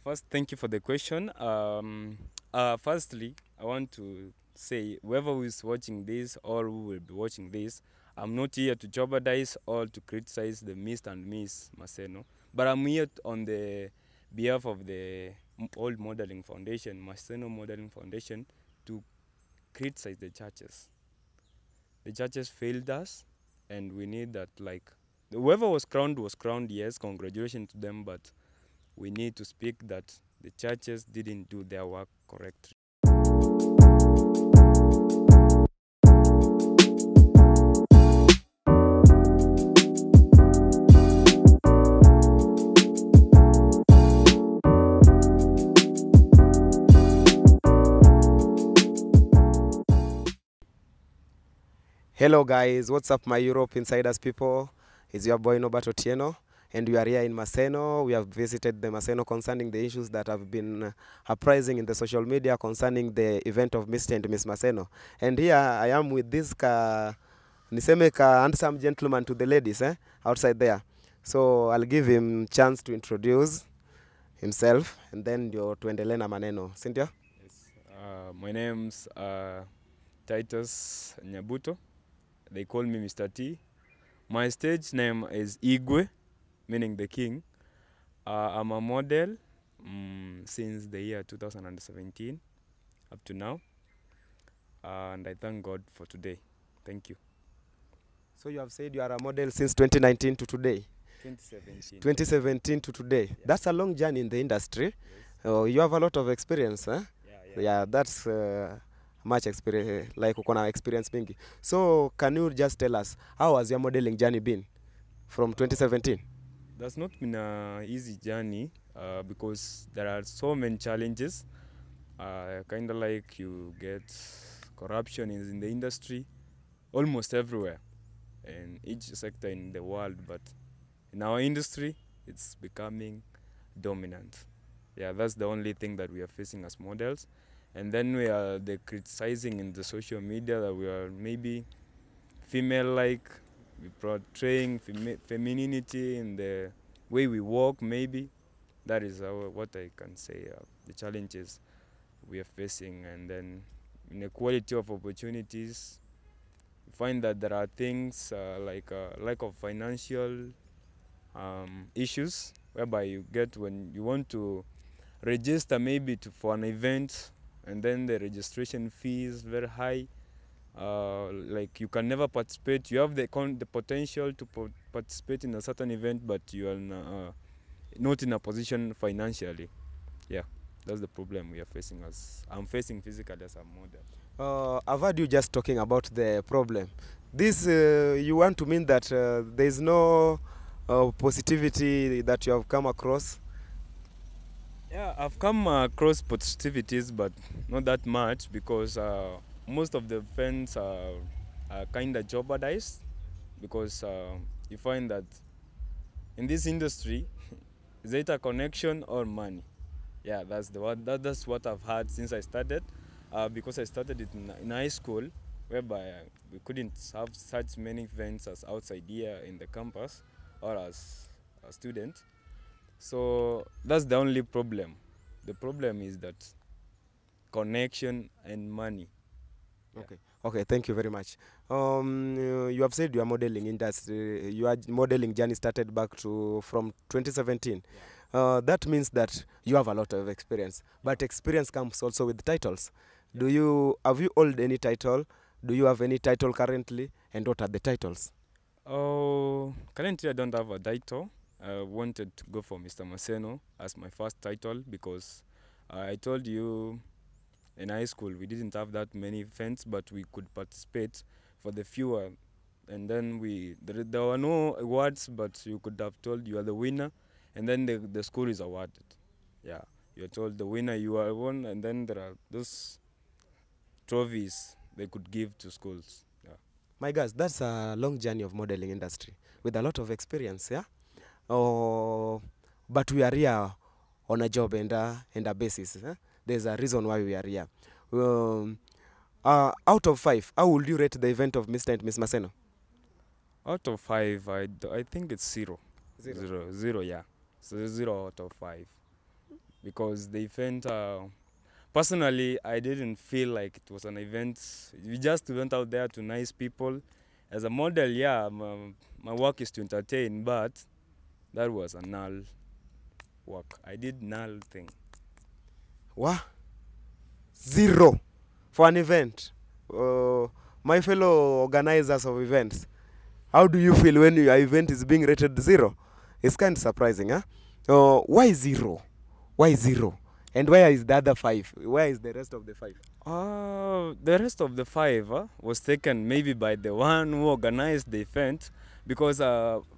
First, thank you for the question. Firstly, I want to say whoever who is watching this or who will be watching this, I'm not here to jeopardize or to criticize the Mr. and Miss Maseno, but I'm here on the behalf of the Old Modeling Foundation, Maseno Modeling Foundation, to criticize the churches. The churches failed us, and we need that, like, whoever was crowned, yes, congratulations to them, but we need to speak that the churches didn't do their work correctly. Hello guys, what's up my Europe Insiders people? It's your boy Norbert Otieno and we are here in Maseno. We have visited the Maseno concerning the issues that have been uprising in the social media concerning the event of Mr. and Miss Maseno. And here I am with this niseme handsome gentleman to the ladies outside there. So I'll give him chance to introduce himself and then tuendelee na maneno. Cynthia? Yes. My name's Titus Nyabuto. They call me Mr. T. My stage name is Igwe, meaning the king. I'm a model since the year 2017 up to now. And I thank God for today. Thank you. So you have said you are a model since 2019 to today? 2017. 2017 to today. Yeah. That's a long journey in the industry. Yes. You have a lot of experience, huh? Yeah. That's much experience, like ukona experience mingi. So can you just tell us, how has your modeling journey been from 2017? That's not been an easy journey because there are so many challenges. Kind of like you get corruption in the industry almost everywhere in each sector in the world, but in our industry it's becoming dominant. Yeah, that's the only thing that we are facing as models. And then we are criticizing in the social media that we are maybe female-like, we portraying femininity in the way we walk. Maybe that is what I can say. The challenges we are facing, and then inequality of opportunities. We find that there are things like lack of financial issues, whereby you get when you want to register maybe for an event, and then the registration fee is very high. Like you can never participate. You have the potential to participate in a certain event, but you are not in a position financially. Yeah, that's the problem we are facing. As I'm facing physically as a model. I've heard you just talking about the problem. This you want to mean that there is no positivity that you have come across? Yeah, I've come across positivities, but not that much, because most of the events are kind of jeopardized, because you find that in this industry, is it a connection or money? Yeah, that's that's what I've had since I started, because I started it in high school, whereby we couldn't have such many events as outside here in the campus or as a student. So that's the only problem. The problem is that connection and money. Okay. Okay, thank you very much. You have said your modeling industry, your modeling journey started back from 2017. Yeah. That means that you have a lot of experience, but experience comes also with titles. Yeah. Have you held any title? Do you have any title currently, and what are the titles? Oh, currently I don't have a title. I wanted to go for Mr. Maseno as my first title, because I told you in high school we didn't have that many events, but we could participate for the fewer. And then there were no awards, but you could have told you are the winner, and then the school is awarded. Yeah, you're told the winner, you are one, and then there are those trophies they could give to schools. Yeah. My guys, that's a long journey of modeling industry with a lot of experience, yeah? Oh, but we are here on a job and a basis. There's a reason why we are here. Out of 5, how would you rate the event of Mr. and Miss Maseno? Out of 5, I think it's 0. 0, yeah. So 0 out of 5. because the event, personally, I didn't feel like it was an event. We just went out there to nice people. As a model, yeah, my work is to entertain, but that was a null work. I did null thing. What? Zero for an event. My fellow organizers of events, how do you feel when your event is being rated zero? It's kind of surprising, huh? Why zero? Why zero? And where is the other five? Where is the rest of the five? The rest of the five was taken maybe by the one who organized the event, because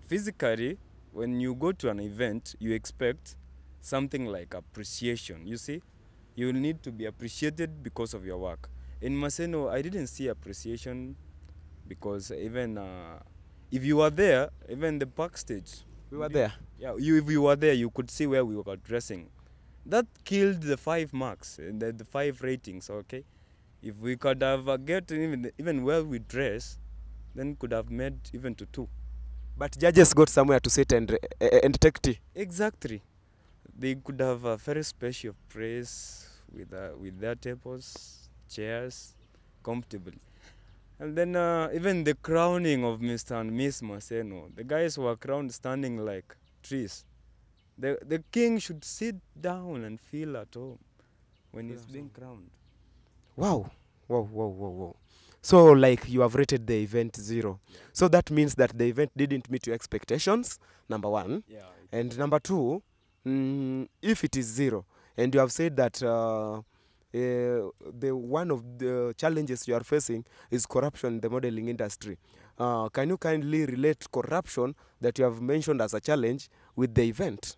physically, when you go to an event, you expect something like appreciation. You see, you need to be appreciated because of your work. In Maseno, I didn't see appreciation because even if you were there, even the backstage, We were there. yeah, if you were there, you could see where we were dressing. That killed the 5 marks, the 5 ratings. Okay, if we could have get even where we dress, then could have made even to 2. But judges got somewhere to sit and take tea. Exactly, they could have a very special place with their tables, chairs, comfortably. And then even the crowning of Mr. and Miss Maseno, the guys were crowned standing like trees. The king should sit down and feel at home when he's being crowned. Wow. Wow, wow, wow, wow. So, like, you have rated the event zero. Yeah. So that means that the event didn't meet your expectations, number one. Yeah. And number two, if it is zero, and you have said that the one of the challenges you are facing is corruption in the modeling industry. Can you kindly relate corruption that you have mentioned as a challenge with the event?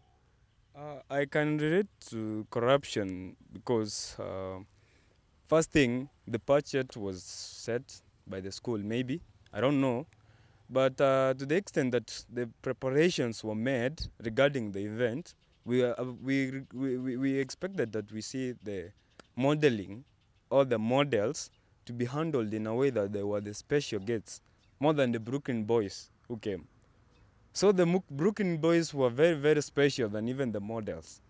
I can relate to corruption because first thing, the budget was set by the school, maybe. I don't know. But to the extent that the preparations were made regarding the event, we expected that we see the modeling or the models to be handled in a way that they were the special guests, more than the Brooklyn boys who came. So the Brooklyn boys were very, very special than even the models.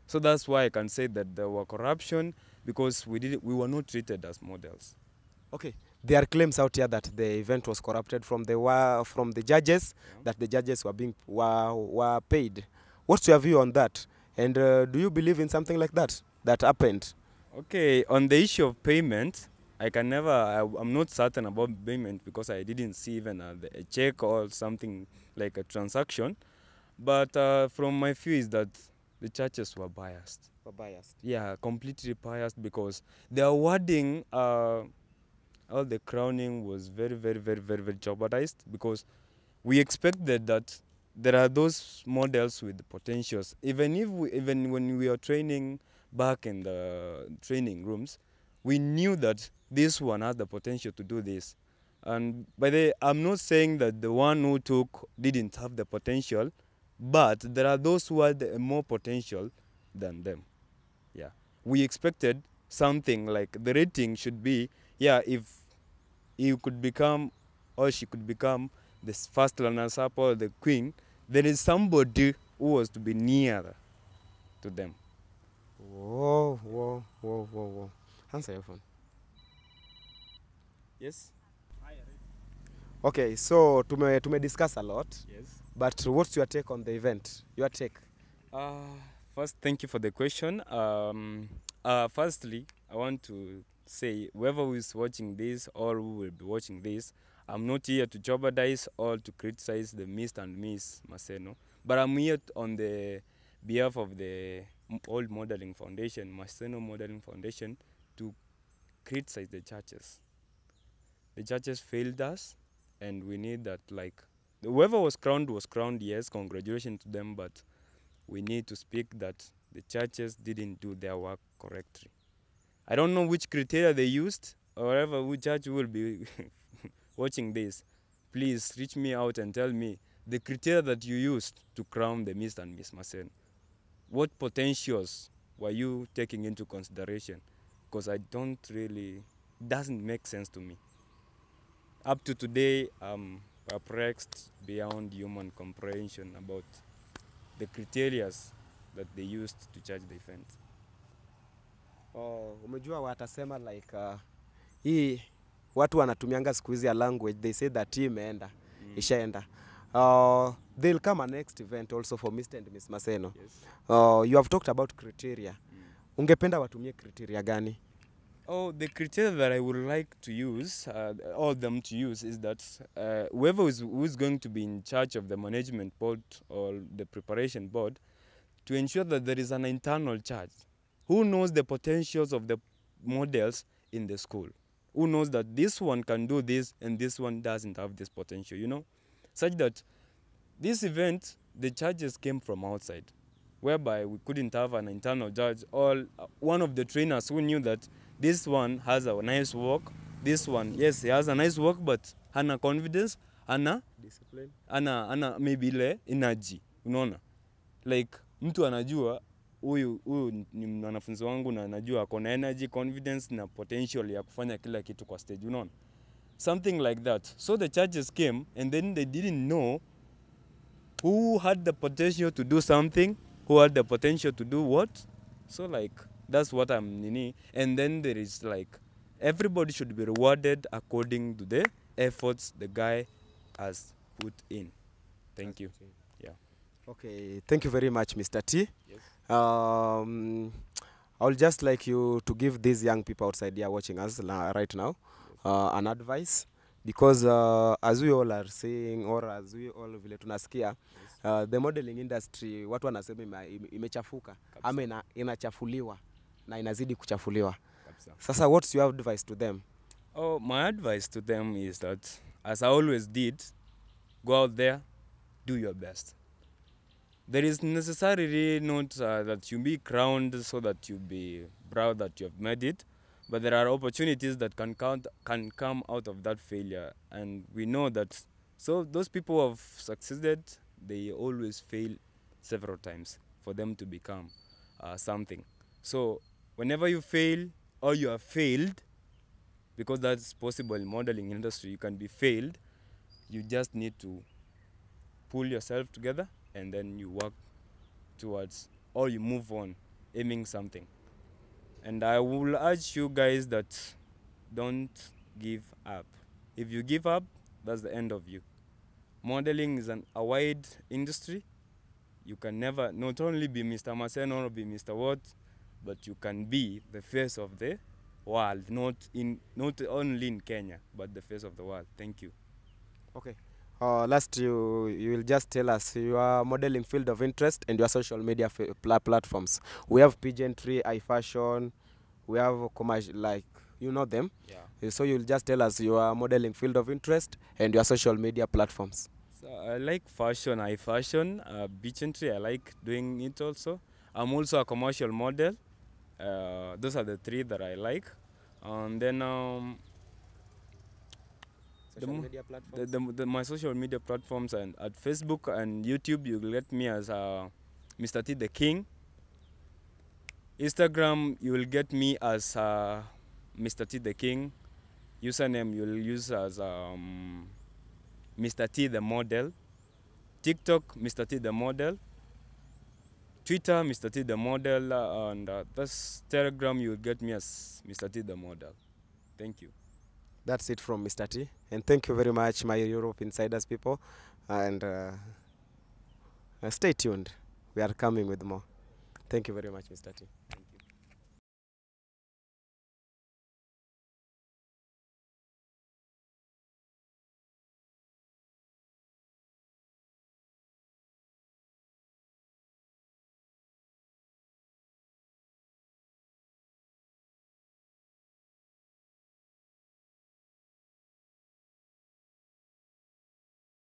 So that's why I can say that there were corruption, because we were not treated as models. Okay. There are claims out here that the event was corrupted from the judges, Yeah. that the judges were paid. What's your view on that? And do you believe in something like that happened? Okay, on the issue of payment, I'm not certain about payment because I didn't see even a check or something like a transaction. But from my view is that the churches were biased. Were biased. Yeah, completely biased, because the awarding, all the crowning was very, very, very, very, very jeopardized, because we expected that there are those models with the potentials. Even when we are training back in the training rooms, we knew that this one has the potential to do this. And by the I'm not saying that the one who took didn't have the potential, but there are those who had more potential than them. Yeah, we expected something like the rating should be, yeah, if you could become or she could become the first runners-up or the queen, there is somebody who was to be nearer to them. Whoa, whoa, whoa, whoa, whoa. Answer your phone. Yes. Okay, so to discuss a lot, Yes. but what's your take on the event? Your take? First, thank you for the question. Firstly, I want to say whoever who is watching this or who will be watching this, I'm not here to jeopardize or to criticize the Mr. and Miss Maseno, but I'm here on the behalf of the Old Modeling Foundation, Maseno Modeling Foundation, to criticize the churches. The churches failed us, and we need that, like, whoever was crowned, yes, congratulations to them, but we need to speak that the churches didn't do their work correctly. I don't know which criteria they used, or whatever, which church will be watching this. Please reach me out and tell me the criteria that you used to crown the Mr. and Miss Masen. What potentials were you taking into consideration? Because I don't really, doesn't make sense to me. Up to today, I'm perplexed beyond human comprehension about the criteria that they used to charge the event. Umejua watasema like hii watu wanatumianga siku hizi ya language, they say that hii imeenda, ishaenda. They'll come a next event also for Mr. and Miss Maseno. Yes. You have talked about criteria. Ungependa watumie criteria gani? Oh, the criteria that I would like to use, all them to use, is that whoever who's going to be in charge of the management board or the preparation board, to ensure that there is an internal charge. Who knows the potentials of the models in the school? Who knows that this one can do this and this one doesn't have this potential, you know? Such that this event, the charges came from outside, whereby we couldn't have an internal judge or one of the trainers who knew that this one has a nice work, this one, yes, he has a nice work, but hana confidence, hana Discipline. ana maybe ile energy, unaona? Like mtu anajua huyu ni mwanafunzi wangu na anajua ako na energy, confidence na potential ya kufanya kila kitu kwa stage, unaona? Something like that. So the charges came and then they didn't know who had the potential to do something, who had the potential to do what. So like that's what I'm nini. And then there is like everybody should be rewarded according to the efforts the guy has put in. Thank you. Yeah. Okay, thank you very much, Mr. T. Yes. I would just like you to give these young people outside here watching us right now an advice, because as we all are saying, or as we all vile tunasikia, the modeling industry watu wanasema imechafuka ama inachafuliwa na inazidi kuchafuliwa. Sasa what's your advice to them? Oh, my advice to them is that, as I always did, go out there, do your best. There is necessarily not that you be crowned so that you be proud that you have made it, but there are opportunities that can come out of that failure, and we know that. So those people who have succeeded, they always fail several times for them to become something. So whenever you fail or you have failed, because that's possible in modeling industry, you can be failed, you just need to pull yourself together and then you work towards, or you move on, aiming something. And I will urge you guys that don't give up. If you give up, that's the end of you. Modeling is a wide industry. You can never not only be Mr. Maseno or be Mr. What, but you can be the face of the world, not only in Kenya, but the face of the world. Thank you. Okay. Last, you will just tell us your modeling field of interest and your social media platforms. We have pageantry, iFashion, we have commercial, like, you know them. Yeah. So you'll just tell us your modeling field of interest and your social media platforms. So I like fashion, iFashion, pageantry. I like doing it also. I'm also a commercial model. Those are the three that I like. And then Media platforms? my social media platforms, and at Facebook and YouTube, you will get me as Mr. T the King. Instagram, you will get me as Mr. T the King. Username you will use as Mr. T the Model. TikTok, Mr. T the Model. Twitter, Mr. T the Model, and that's Telegram, you will get me as Mr. T the Model. Thank you. That's it from Mr. T. And thank you very much, my Europe Insiders people. And stay tuned. We are coming with more. Thank you very much, Mr. T.